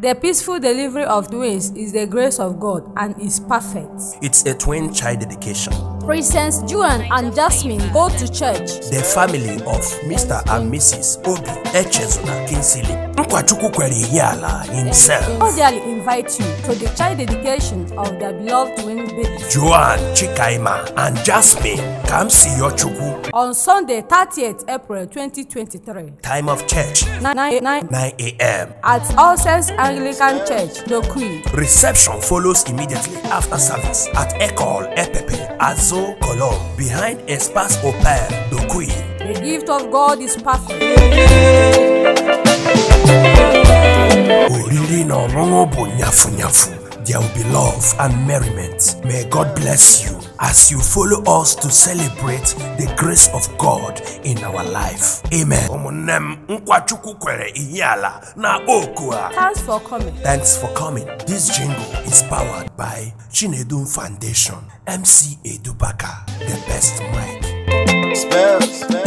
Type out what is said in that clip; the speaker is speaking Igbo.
The peaceful delivery of twins is the grace of God and is perfect. It's a twin child dedication. Princess Joan and Jasmine go to church. The family of Mr. and Mrs. Obi Echezona Kinsley Nkwa Chukwu Kwere Ihiala himself cordially invite you to the child dedication of their beloved twin babies. Joan, Chikaima, and Jasmine, come see your Chukwu On Sunday, 30th April 2023. Time of church 9 a.m. at All Saints Anglican Church, Dokui. Reception follows immediately after service at Ecole Epepe Azo Colomb behind Espace Opère Dokui. The gift of God is perfect. Oriri na ọṅụṅụ bụ nyafu nyafu. There will be love and merriment. May God bless you as you follow us to celebrate the grace of God in our life. Amen. Ụmụnne Nkwa Chukwu Kwere Ihiala na Okua. Thanks for coming. This jingle is powered by Chinedum Foundation. MC Edubaka, the best mic. Spells.